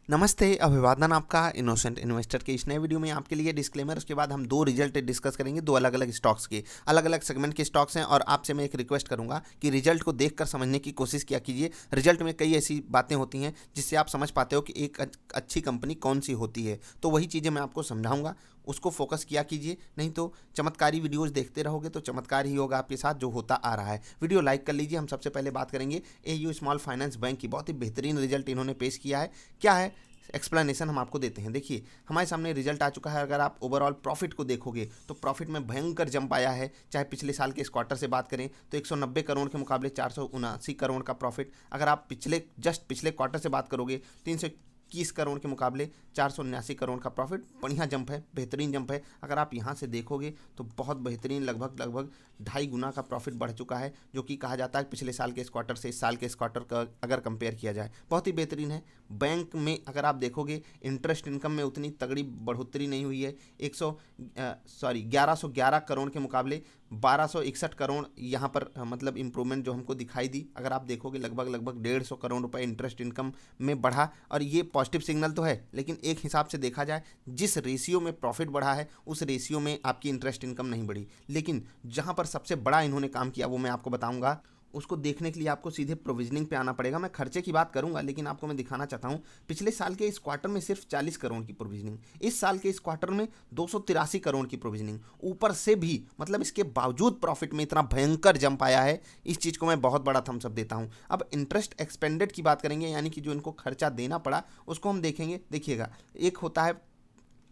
नमस्ते, अभिवादन आपका इनोसेंट इन्वेस्टर के इस नए वीडियो में आपके लिए डिस्क्लेमर। उसके बाद हम दो रिजल्ट डिस्कस करेंगे, दो अलग अलग स्टॉक्स के, अलग अलग सेगमेंट के स्टॉक्स हैं। और आपसे मैं एक रिक्वेस्ट करूंगा कि रिजल्ट को देखकर समझने की कोशिश किया कीजिए। रिजल्ट में कई ऐसी बातें होती हैं जिससे आप समझ पाते हो कि एक अच्छी कंपनी कौन सी होती है। तो वही चीज़ें मैं आपको समझाऊंगा, उसको फोकस किया कीजिए। नहीं तो चमत्कारी वीडियोस देखते रहोगे तो चमत्कार ही होगा आपके साथ, जो होता आ रहा है। वीडियो लाइक कर लीजिए। हम सबसे पहले बात करेंगे एयू स्मॉल फाइनेंस बैंक की। बहुत ही बेहतरीन रिजल्ट इन्होंने पेश किया है। क्या है एक्सप्लेनेशन हम आपको देते हैं। देखिए, हमारे सामने रिजल्ट आ चुका है। अगर आप ओवरऑल प्रॉफिट को देखोगे तो प्रॉफिट में भयंकर जंप आया है। चाहे पिछले साल के इस क्वार्टर से बात करें तो 190 करोड़ के मुकाबले 479 करोड़ का प्रॉफिट। अगर आप पिछले क्वार्टर से बात करोगे 321 करोड़ के मुकाबले 479 करोड़ का प्रॉफिट। बढ़िया जंप है, बेहतरीन जंप है। अगर आप यहाँ से देखोगे तो बहुत बेहतरीन, लगभग लगभग 2.5 गुना का प्रॉफिट बढ़ चुका है, जो कि कहा जाता है पिछले साल के इस क्वार्टर से इस साल के इस क्वार्टर का अगर कंपेयर किया जाए बहुत ही बेहतरीन है। बैंक में अगर आप देखोगे इंटरेस्ट इनकम में उतनी तगड़ी बढ़ोतरी नहीं हुई है। 1111 करोड़ के मुकाबले 1261 करोड़ यहाँ पर मतलब इम्प्रूवमेंट जो हमको दिखाई दी। अगर आप देखोगे लगभग लगभग 150 करोड़ रुपए इंटरेस्ट इनकम में बढ़ा। और ये पॉजिटिव सिग्नल तो है, लेकिन एक हिसाब से देखा जाए जिस रेशियो में प्रॉफिट बढ़ा है उस रेशियो में आपकी इंटरेस्ट इनकम नहीं बढ़ी। लेकिन जहाँ पर सबसे बड़ा इन्होंने काम किया वो मैं आपको बताऊंगा। उसको देखने के लिए आपको सीधे प्रोविजनिंग पे आना पड़ेगा। मैं खर्चे की बात करूंगा, लेकिन आपको मैं दिखाना चाहता हूं पिछले साल के इस क्वार्टर में सिर्फ 40 करोड़ की प्रोविजनिंग, इस साल के इस क्वार्टर में 283 करोड़ की प्रोविजनिंग। ऊपर से भी मतलब इसके बावजूद प्रॉफिट में इतना भयंकर जंप आया है। इस चीज़ को मैं बहुत बड़ा थम्स अप देता हूं। अब इंटरेस्ट एक्सपेंडेड की बात करेंगे, यानी कि जो इनको खर्चा देना पड़ा उसको हम देखेंगे। देखिएगा, एक होता है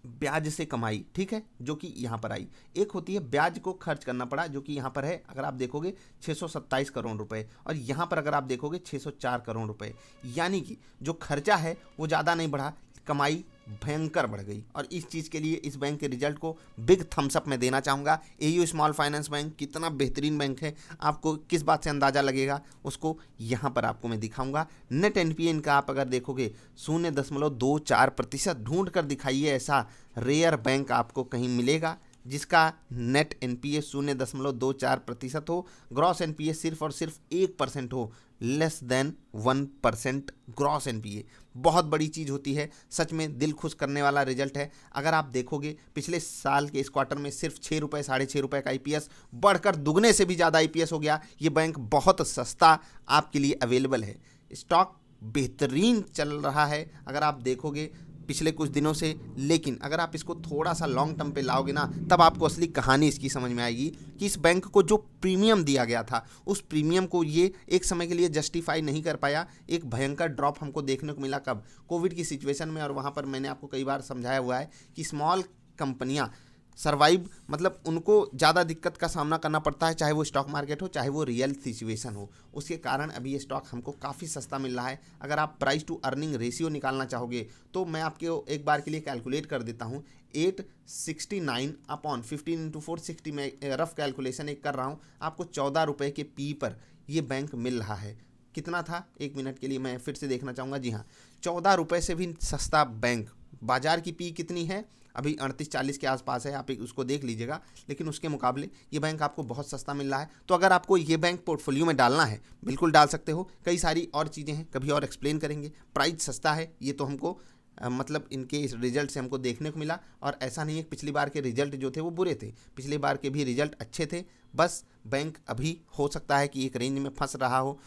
ब्याज से कमाई, ठीक है, जो कि यहाँ पर आई। एक होती है ब्याज को खर्च करना पड़ा, जो कि यहाँ पर है। अगर आप देखोगे 627 करोड़ रुपए, और यहाँ पर अगर आप देखोगे 604 करोड़ रुपए। यानी कि जो खर्चा है वो ज़्यादा नहीं बढ़ा, कमाई भयंकर बढ़ गई। और इस चीज़ के लिए इस बैंक के रिजल्ट को बिग थम्स अप मैं देना चाहूँगा। एयू स्मॉल फाइनेंस बैंक कितना बेहतरीन बैंक है, आपको किस बात से अंदाज़ा लगेगा उसको यहाँ पर आपको मैं दिखाऊंगा। नेट एनपीए इनका आप अगर देखोगे 0.24%। ढूंढ कर दिखाइए ऐसा रेयर बैंक आपको कहीं मिलेगा जिसका नेट एनपीए 0.24% हो, ग्रॉस एनपीए सिर्फ और सिर्फ 1% हो, लेस देन 1% ग्रॉस एनपीए। बहुत बड़ी चीज़ होती है, सच में दिल खुश करने वाला रिजल्ट है। अगर आप देखोगे पिछले साल के इस क्वार्टर में सिर्फ 6 रुपये, 6.5 रुपये का आईपीएस बढ़कर दुगने से भी ज़्यादा आईपीएस हो गया। ये बैंक बहुत सस्ता आपके लिए अवेलेबल है। स्टॉक बेहतरीन चल रहा है अगर आप देखोगे पिछले कुछ दिनों से। लेकिन अगर आप इसको थोड़ा सा लॉन्ग टर्म पे लाओगे ना, तब आपको असली कहानी इसकी समझ में आएगी कि इस बैंक को जो प्रीमियम दिया गया था उस प्रीमियम को ये एक समय के लिए जस्टिफाई नहीं कर पाया। एक भयंकर ड्रॉप हमको देखने को मिला, कब? कोविड की सिचुएशन में। और वहाँ पर मैंने आपको कई बार समझाया हुआ है कि स्मॉल कंपनियां सर्वाइव, मतलब उनको ज़्यादा दिक्कत का सामना करना पड़ता है, चाहे वो स्टॉक मार्केट हो चाहे वो रियल सिचुएशन हो। उसके कारण अभी ये स्टॉक हमको काफ़ी सस्ता मिल रहा है। अगर आप प्राइस टू अर्निंग रेशियो निकालना चाहोगे तो मैं आपको एक बार के लिए कैलकुलेट कर देता हूँ। 869/15 × 460 में रफ कैलकुलेशन एक कर रहा हूँ, आपको 14 रुपये के पी पर ये बैंक मिल रहा है। कितना था, एक मिनट के लिए मैं फिर से देखना चाहूँगा। जी हाँ, 14 रुपये से भी सस्ता बैंक। बाजार की पी कितनी है? अभी 38-40 के आसपास है, आप उसको देख लीजिएगा। लेकिन उसके मुकाबले ये बैंक आपको बहुत सस्ता मिल रहा है। तो अगर आपको ये बैंक पोर्टफोलियो में डालना है, बिल्कुल डाल सकते हो। कई सारी और चीज़ें हैं, कभी और एक्सप्लेन करेंगे। प्राइस सस्ता है, ये तो हमको मतलब इनके इस रिजल्ट से हमको देखने को मिला। और ऐसा नहीं है कि पिछली बार के रिजल्ट जो थे वो बुरे थे, पिछली बार के भी रिजल्ट अच्छे थे। बस बैंक अभी हो सकता है कि एक रेंज में फंस रहा हो,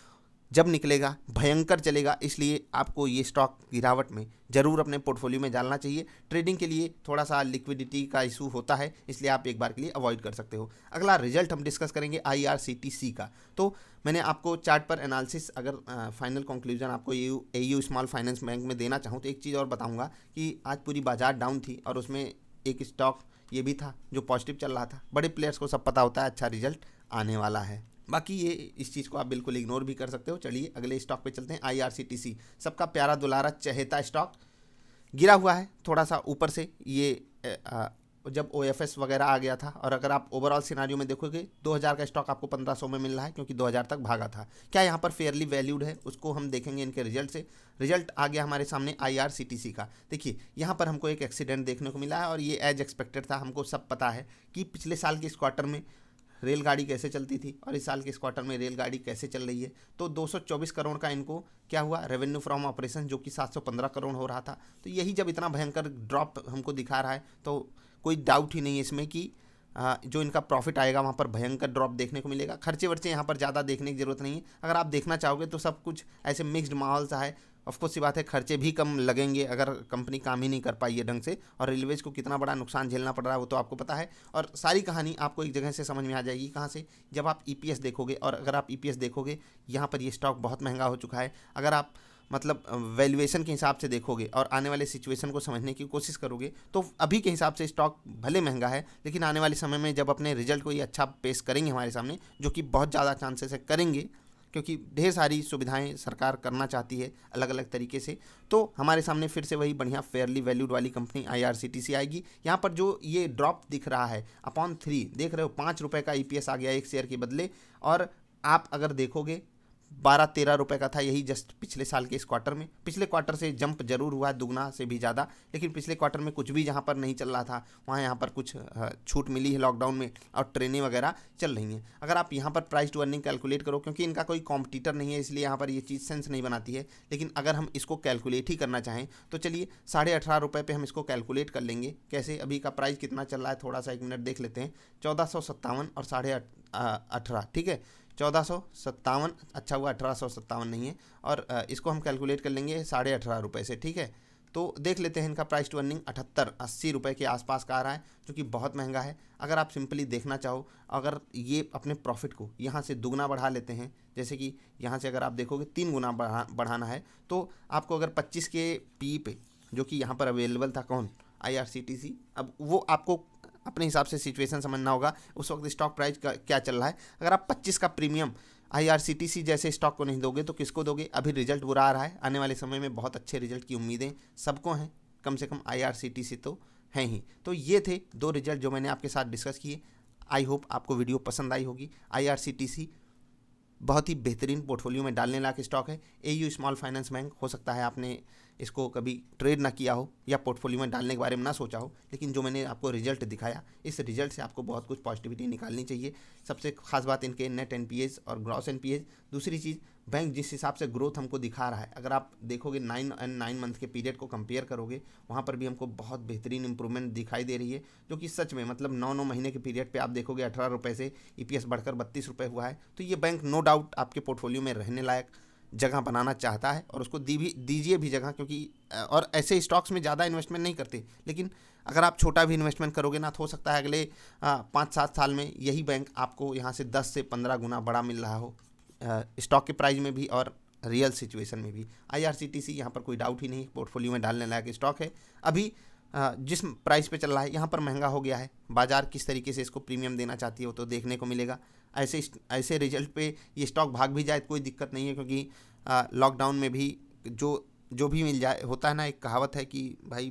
जब निकलेगा भयंकर चलेगा। इसलिए आपको ये स्टॉक गिरावट में ज़रूर अपने पोर्टफोलियो में डालना चाहिए। ट्रेडिंग के लिए थोड़ा सा लिक्विडिटी का इशू होता है, इसलिए आप एक बार के लिए अवॉइड कर सकते हो। अगला रिजल्ट हम डिस्कस करेंगे आईआरसीटीसी का। तो मैंने आपको चार्ट पर एनालिसिस, अगर फाइनल कंक्लूजन आपको एयू स्मॉल फाइनेंस बैंक में देना चाहूँ तो एक चीज़ और बताऊँगा कि आज पूरी बाजार डाउन थी और उसमें एक स्टॉक ये भी था जो पॉजिटिव चल रहा था। बड़े प्लेयर्स को सब पता होता है अच्छा रिजल्ट आने वाला है। बाकी ये इस चीज़ को आप बिल्कुल इग्नोर भी कर सकते हो। चलिए अगले स्टॉक पे चलते हैं। आईआरसीटीसी, सबका प्यारा दुलारा चहेता स्टॉक, गिरा हुआ है थोड़ा सा ऊपर से। ये जब ओएफएस वगैरह आ गया था, और अगर आप ओवरऑल सिनारियो में देखोगे 2000 का स्टॉक आपको 1500 में मिल रहा है, क्योंकि 2000 तक भागा था। क्या यहाँ पर फेयरली वैल्यूड है, उसको हम देखेंगे इनके रिजल्ट से। रिजल्ट आ गया हमारे सामने आईआरसीटीसी का। देखिए यहाँ पर हमको एक एक्सीडेंट देखने को मिला है, और ये एज एक्सपेक्टेड था। हमको सब पता है कि पिछले साल के इस क्वार्टर में रेलगाड़ी कैसे चलती थी और इस साल के इस क्वार्टर में रेलगाड़ी कैसे चल रही है। तो 224 करोड़ का इनको क्या हुआ रेवेन्यू फ्रॉम ऑपरेशन, जो कि 715 करोड़ हो रहा था। तो यही जब इतना भयंकर ड्रॉप हमको दिखा रहा है तो कोई डाउट ही नहीं है इसमें कि जो इनका प्रॉफिट आएगा वहाँ पर भयंकर ड्रॉप देखने को मिलेगा। खर्चे वर्चे यहाँ पर ज़्यादा देखने की ज़रूरत नहीं है। अगर आप देखना चाहोगे तो सब कुछ ऐसे मिक्स्ड माहौल सा है। ऑफकोर्स सी बात है, खर्चे भी कम लगेंगे अगर कंपनी काम ही नहीं कर पाई है ढंग से, और रेलवेज को कितना बड़ा नुकसान झेलना पड़ रहा है वो तो आपको पता है। और सारी कहानी आपको एक जगह से समझ में आ जाएगी, कहाँ से, जब आप ईपीएस देखोगे। और अगर आप ईपीएस देखोगे, यहाँ पर ये स्टॉक बहुत महंगा हो चुका है। अगर आप मतलब वैल्यूएशन के हिसाब से देखोगे और आने वाले सिचुएशन को समझने की कोशिश करोगे तो अभी के हिसाब से स्टॉक भले महंगा है, लेकिन आने वाले समय में जब अपने रिजल्ट को ये अच्छा पेश करेंगे हमारे सामने, जो कि बहुत ज़्यादा चांसेस है करेंगे, क्योंकि ढेर सारी सुविधाएं सरकार करना चाहती है अलग अलग तरीके से, तो हमारे सामने फिर से वही बढ़िया फेयरली वैल्यूड वाली कंपनी आईआरसीटीसी आएगी। यहाँ पर जो ये ड्रॉप दिख रहा है अपॉन 3, देख रहे हो 5 रुपये का ईपीएस आ गया एक शेयर के बदले। और आप अगर देखोगे 12-13 रुपये का था यही जस्ट पिछले साल के इस क्वार्टर में। पिछले क्वार्टर से जंप जरूर हुआ है, दुगना से भी ज़्यादा, लेकिन पिछले क्वार्टर में कुछ भी जहाँ पर नहीं चल रहा था वहाँ यहाँ पर कुछ छूट मिली है लॉकडाउन में, और ट्रेनें वगैरह चल रही हैं। अगर आप यहाँ पर प्राइस टू अर्निंग कैलकुलेट करो, क्योंकि इनका कोई कॉम्पिटिटर नहीं है इसलिए यहाँ पर ये चीज़ सेंस नहीं बनाती है, लेकिन अगर हम इसको कैलकुलेट ही करना चाहें तो चलिए 18.5 रुपये पर हम इसको कैलकुलेट कर लेंगे। कैसे, अभी का प्राइस कितना चल रहा है थोड़ा सा 1 मिनट देख लेते हैं। 1457 और 18.5, ठीक है 1457, अच्छा हुआ 1857 नहीं है। और इसको हम कैलकुलेट कर लेंगे 18.5 रुपये से, ठीक है। तो देख लेते हैं इनका प्राइस टू अर्निंग 78-80 रुपये के आसपास का आ रहा है, जो कि बहुत महंगा है। अगर आप सिंपली देखना चाहो, अगर ये अपने प्रॉफिट को यहाँ से दुगना बढ़ा लेते हैं, जैसे कि यहाँ से अगर आप देखोगे 3 गुना बढ़ाना है, तो आपको अगर 25 के पी पे, जो कि यहाँ पर अवेलेबल था कौन, आईआरसीटीसी, अब वो आपको अपने हिसाब से सिचुएशन समझना होगा उस वक्त स्टॉक प्राइस का क्या चल रहा है। अगर आप 25 का प्रीमियम आईआरसीटीसी जैसे स्टॉक को नहीं दोगे तो किसको दोगे। अभी रिजल्ट बुरा आ रहा है, आने वाले समय में बहुत अच्छे रिजल्ट की उम्मीदें सबको हैं, कम से कम आईआरसीटीसी तो हैं ही। तो ये थे 2 रिजल्ट जो मैंने आपके साथ डिस्कस किए। आई होप आपको वीडियो पसंद आई होगी। आईआरसीटीसी बहुत ही बेहतरीन पोर्टफोलियो में डालने लायक स्टॉक है। एयू स्मॉल फाइनेंस बैंक, हो सकता है आपने इसको कभी ट्रेड ना किया हो या पोर्टफोलियो में डालने के बारे में ना सोचा हो, लेकिन जो मैंने आपको रिजल्ट दिखाया, इस रिजल्ट से आपको बहुत कुछ पॉजिटिविटी निकालनी चाहिए। सबसे खास बात इनके नेट एनपीएस और ग्रॉस एनपीएस। दूसरी चीज़, बैंक जिस हिसाब से ग्रोथ हमको दिखा रहा है, अगर आप देखोगे 9 मंथ के पीरियड को कंपेयर करोगे, वहाँ पर भी हमको बहुत बेहतरीन इंप्रूवमेंट दिखाई दे रही है, जो कि सच में मतलब 9 महीने के पीरियड पे आप देखोगे 18 रुपये से ईपीएस बढ़कर 32 रुपये हुआ है। तो ये बैंक नो डाउट आपके पोर्टफोलियो में रहने लायक जगह बनाना चाहता है, और उसको दीजिए भी जगह, क्योंकि और ऐसे स्टॉक्स में ज़्यादा इन्वेस्टमेंट नहीं करते, लेकिन अगर आप छोटा भी इन्वेस्टमेंट करोगे ना, तो हो सकता है अगले 5-7 साल में यही बैंक आपको यहाँ से 10 से 15 गुना बड़ा मिल रहा हो, स्टॉक के प्राइस में भी और रियल सिचुएशन में भी। आईआरसीटीसी यहाँ पर कोई डाउट ही नहीं, पोर्टफोलियो में डालने लायक स्टॉक है। अभी जिस प्राइस पे चल रहा है यहाँ पर महंगा हो गया है, बाजार किस तरीके से इसको प्रीमियम देना चाहती है वो तो देखने को मिलेगा। ऐसे रिजल्ट पे ये स्टॉक भाग भी जाए कोई दिक्कत नहीं है, क्योंकि लॉकडाउन में भी जो भी मिल जाए, होता है ना, एक कहावत है कि भाई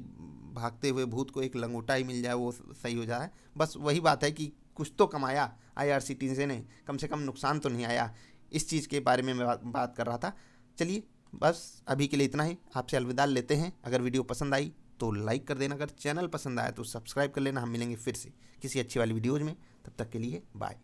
भागते हुए भूत को एक लंगोटा ही मिल जाए वो सही हो जाए। बस वही बात है कि कुछ तो कमाया आईआरसीटीसी ने, कम से कम नुकसान तो नहीं आया। इस चीज़ के बारे में मैं बात कर रहा था। चलिए बस अभी के लिए इतना ही, आपसे अलविदा लेते हैं। अगर वीडियो पसंद आई तो लाइक कर देना, अगर चैनल पसंद आया तो सब्सक्राइब कर लेना। हम मिलेंगे फिर से किसी अच्छी वाली वीडियोज़ में, तब तक के लिए बाय।